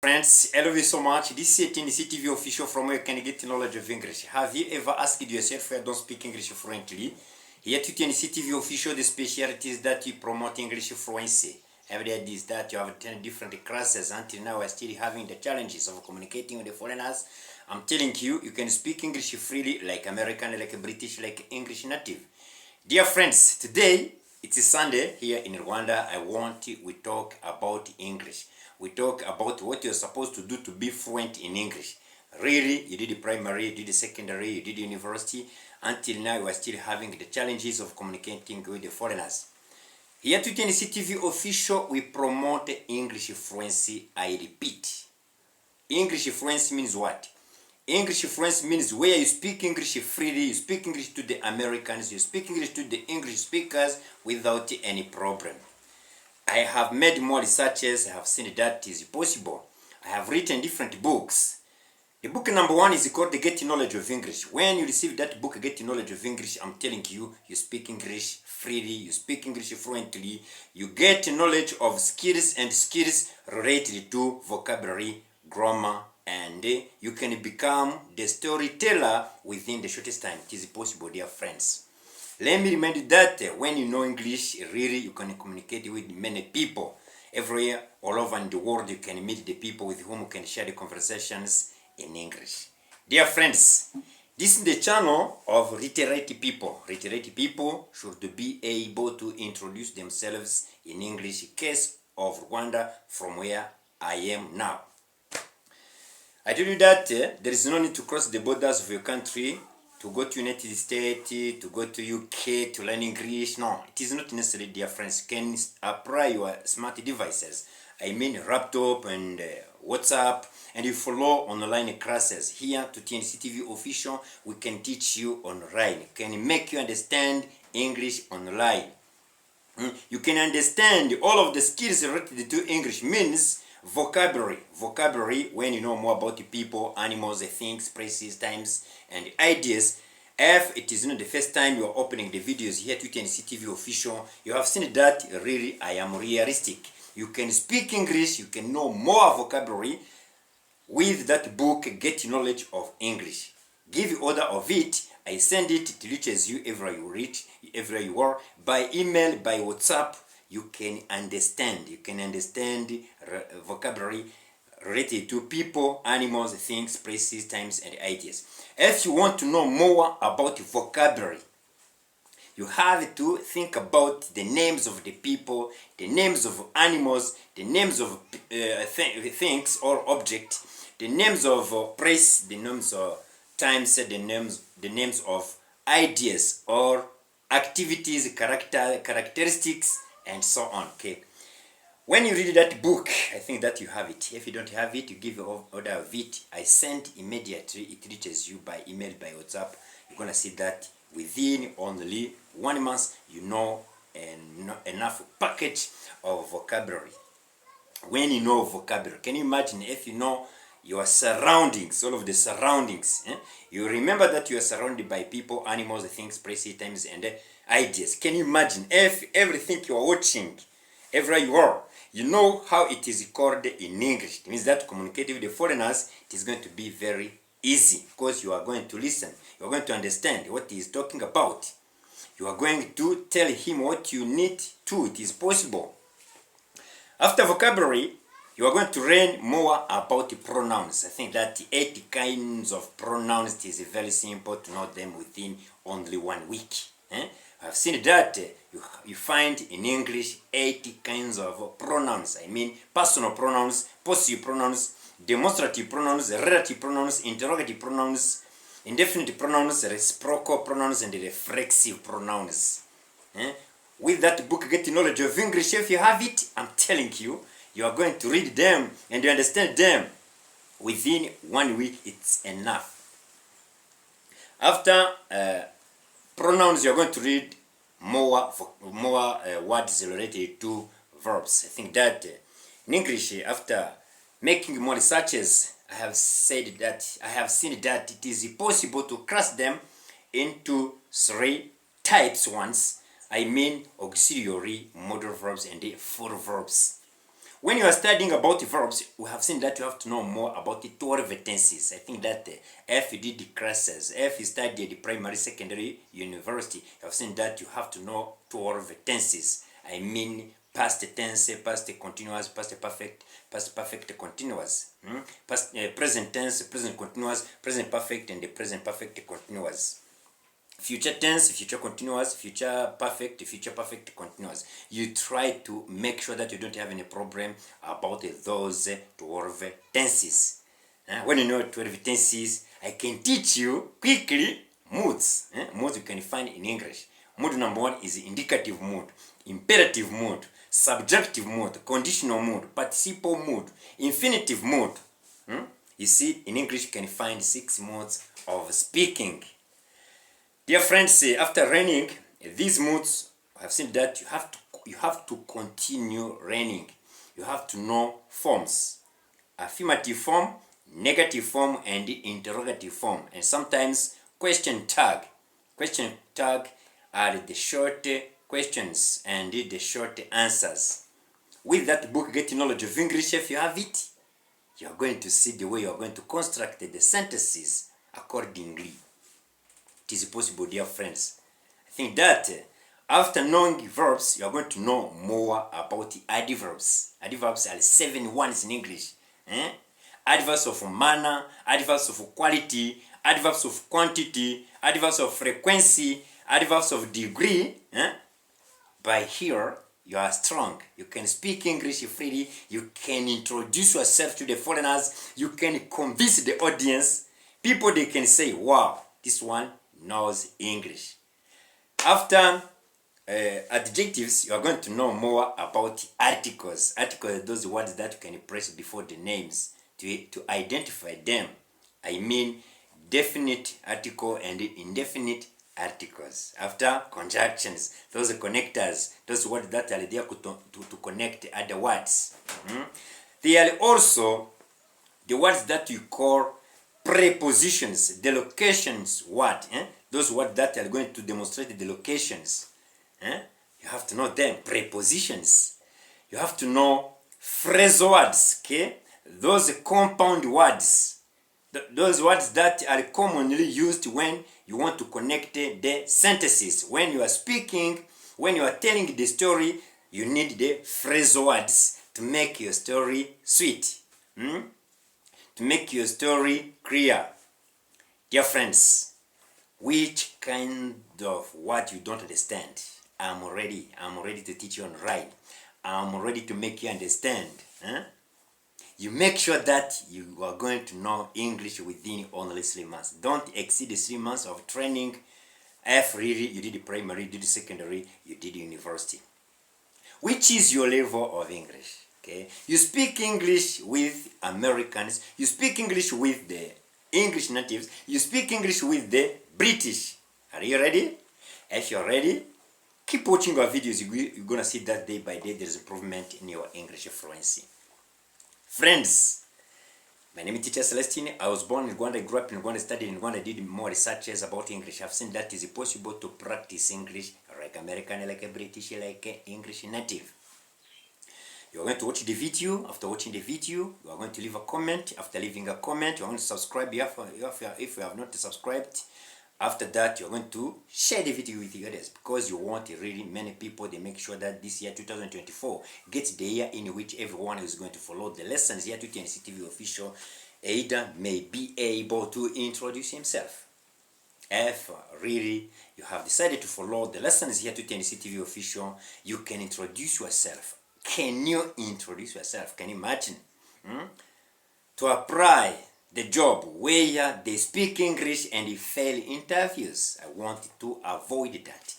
Friends, I love you so much. This is TNC TV official from where you can get knowledge of English. Have you ever asked yourself why I don't speak English fluently? Here to TNC TV official, the specialty is that you promote English fluency. Every day is that you have attended different classes. Until now, we're still having the challenges of communicating with the foreigners. I'm telling you, you can speak English freely like American, like British, like English native. Dear friends, today, it's a Sunday here in Rwanda. We talk about English. We talk about what you're supposed to do to be fluent in English. Really, you did the primary, you did the secondary, you did the university. Until now, you are still having the challenges of communicating with the foreigners. Here to TNC TV official, we promote English fluency. I repeat. English fluency means what? English fluency means where you speak English freely, you speak English to the Americans, you speak English to the English speakers without any problem. I have made more researches, I have seen that is possible. I have written different books. The book number 1 is called Get Knowledge of English. When you receive that book, Get Knowledge of English, I'm telling you, you speak English freely, you speak English fluently, you get knowledge of skills related to vocabulary, grammar, and you can become the storyteller within the shortest time. It is possible, dear friends. Let me remind you that when you know English, really you can communicate with many people. Everywhere, all over in the world, you can meet the people with whom you can share the conversations in English. Dear friends, this is the channel of literate people. Literate people should be able to introduce themselves in English. Case of Rwanda, from where I am now. I tell you that there is no need to cross the borders of your country to go to United States, to go to UK, to learn English. No, it is not necessary, dear friends. You can apply your smart devices. I mean laptop and WhatsApp, and you follow online classes. Here to TNC TV official, we can teach you online. Can make you understand English online. You can understand all of the skills related to English means vocabulary. Vocabulary, when you know more about the people, animals, things, places, times, and ideas. If it is not the first time you are opening the videos here to TNC TV official, you have seen that really I am realistic. You can speak English, you can know more vocabulary with that book, Get Knowledge of English. Give order of it, I send it, it reaches you everywhere you are, by email, by WhatsApp. You can understand vocabulary related to people, animals, things, places, times, and ideas. If you want to know more about vocabulary, you have to think about the names of the people, the names of animals, the names of things or objects, the names of place, the names of times, the names of ideas or activities, characteristics, and so on. Okay. When you read that book, I think that you have it. If you don't have it, you give order of it. I send immediately. It reaches you by email, by WhatsApp. You're gonna see that within only 1 month, you know enough package of vocabulary. When you know vocabulary, can you imagine if you know your surroundings, all of the surroundings? You remember that you are surrounded by people, animals, things, places, times, and ideas. Can you imagine if everything you are watching, everywhere you are, you know how it is called in English? It means that communicating with the foreigners, it is going to be very easy because you are going to listen. You are going to understand what he is talking about. You are going to tell him what you need to. It is possible. After vocabulary, you are going to learn more about the pronouns. I think that 8 kinds of pronouns, it is very simple to know them within only 1 week. I've seen that you find in English 80 kinds of pronouns. I mean personal pronouns, possessive pronouns, demonstrative pronouns, relative pronouns, interrogative pronouns, indefinite pronouns, reciprocal pronouns, and reflexive pronouns. With that book, Get Knowledge of English, if you have it, I'm telling you, you are going to read them and you understand them within 1 week. It's enough. After pronouns, you're going to read more words related to verbs. I think that in English, after making more researches, I have seen that it is possible to class them into 3 types once. I mean auxiliary, modal verbs, and full verbs. When you are studying about the verbs, we have seen that you have to know more about the 12 tenses. I think that if you did the classes, if you studied the primary, secondary, university, you have seen that you have to know 12 tenses. I mean past tense, past continuous, past perfect continuous, present tense, present continuous, present perfect, and the present perfect continuous. Future tense, future continuous, future perfect continuous. You try to make sure that you don't have any problem about those 12 tenses. When you know 12 tenses, I can teach you quickly moods. Moods you can find in English. Mood number 1 is indicative mood, imperative mood, subjunctive mood, conditional mood, participle mood, infinitive mood. You see, in English you can find 6 modes of speaking. Dear friends, after learning these moods, I have seen that you have to continue learning. You have to know forms: affirmative form, negative form, and interrogative form, and sometimes question tag. Question tag are the short questions and the short answers. With that book, Getting Knowledge of English, if you have it, you are going to see the way you are going to construct the sentences accordingly. It is possible, dear friends. I think that after knowing verbs, you are going to know more about the adverbs. Adverbs are 7 ones in English. Adverbs of manner, adverbs of quality, adverbs of quantity, adverbs of frequency, adverbs of degree. By here, you are strong. You can speak English freely. You can introduce yourself to the foreigners. You can convince the audience. People, they can say, wow, this one knows English. After adjectives, you are going to know more about articles. Articles are those words that you can press before the names to identify them. I mean definite article and indefinite articles. After conjunctions, those connectors, those words that are there to connect other words. There are also the words that you call prepositions, the locations word. Those words that are going to demonstrate the locations. You have to know them. Prepositions. You have to know phrasal words. Okay? Those compound words. Those words that are commonly used when you want to connect the sentences. When you are speaking, when you are telling the story, you need the phrasal words to make your story sweet. To make your story clear. Dear friends, which kind of what you don't understand? I'm ready to teach you on right. I'm ready to make you understand. You make sure that you are going to know English within only 3 months. Don't exceed the 3 months of training. If really you did primary, you did secondary, you did university. Which is your level of English? Okay, you speak English with Americans, you speak English with the English natives, you speak English with the British. Are you ready? If you're ready, keep watching our videos. You're gonna see that day by day there's improvement in your English fluency. Friends, my name is Teacher Celestine. I was born in Rwanda, I grew up in Rwanda, studied in Rwanda, did more researches about English. I've seen that it's possible to practice English like American, like a British, like English native. You're going to watch the video. After watching the video, you are going to leave a comment. After leaving a comment, you're going to subscribe if you have not subscribed. After that, you're going to share the video with the others because you want really many people. They make sure that this year, 2024, gets the year in which everyone is going to follow the lessons here to TNCTV official. Either may be able to introduce himself. If really you have decided to follow the lessons here to TNCTV official, you can introduce yourself. Can you introduce yourself? Can you imagine? To apply the job where they speak English and they fail interviews. I want to avoid that.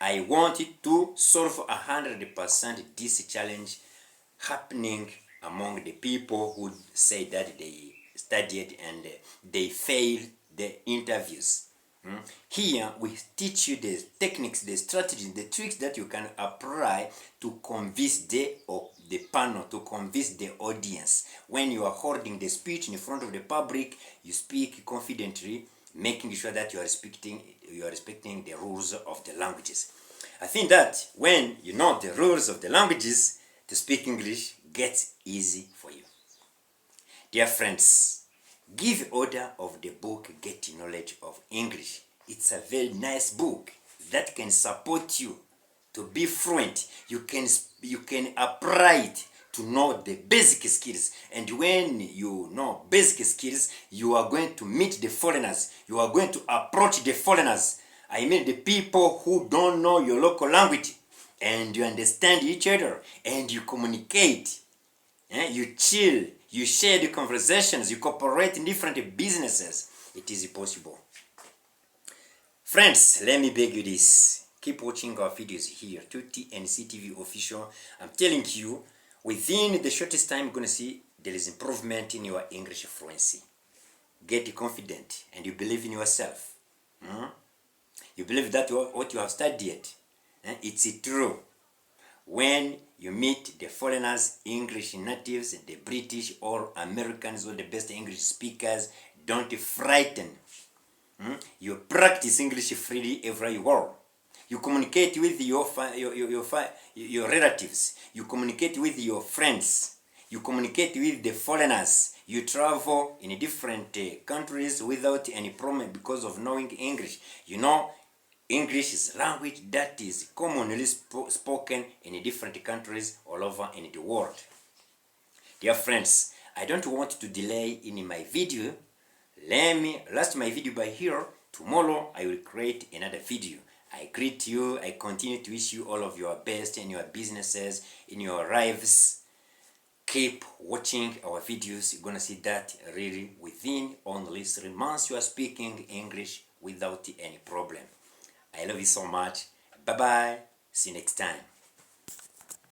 I want to solve 100% this challenge happening among the people who say that they studied and they failed the interviews. Here we teach you the techniques, the strategies, the tricks that you can apply to convince the panel, to convince the audience. When you are holding the speech in front of the public, you speak confidently, making sure that you are respecting the rules of the languages. I think that when you know the rules of the languages, it to speak English gets easy for you. Dear friends, give order of the book Get Knowledge of English. It's a very nice book that can support you to be fluent. You can apply it to know the basic skills, and when you know basic skills, you are going to meet the foreigners, you are going to approach the foreigners, I mean the people who don't know your local language, and you understand each other, and you communicate, you chill, you share the conversations, you cooperate in different businesses. It is possible. Friends, let me beg you this. Keep watching our videos here, Tutti NCTV Official. I'm telling you, within the shortest time, you're going to see there is improvement in your English fluency. Get confident and you believe in yourself. You believe that what you have studied, it's true. When you meet the foreigners, English natives, the British or Americans or the best English speakers, don't frighten. You practice English freely everywhere you go. You communicate with your relatives. You communicate with your friends. You communicate with the foreigners. You travel in different countries without any problem because of knowing English. You know, English is a language that is commonly spoken in different countries all over in the world. Dear friends, I don't want to delay in my video. Let me last my video by here. Tomorrow I will create another video. I greet you. I continue to wish you all of your best in your businesses, in your lives. Keep watching our videos. You're gonna see that really within only 3 months you are speaking English without any problem. I love you so much. Bye bye. See you next time.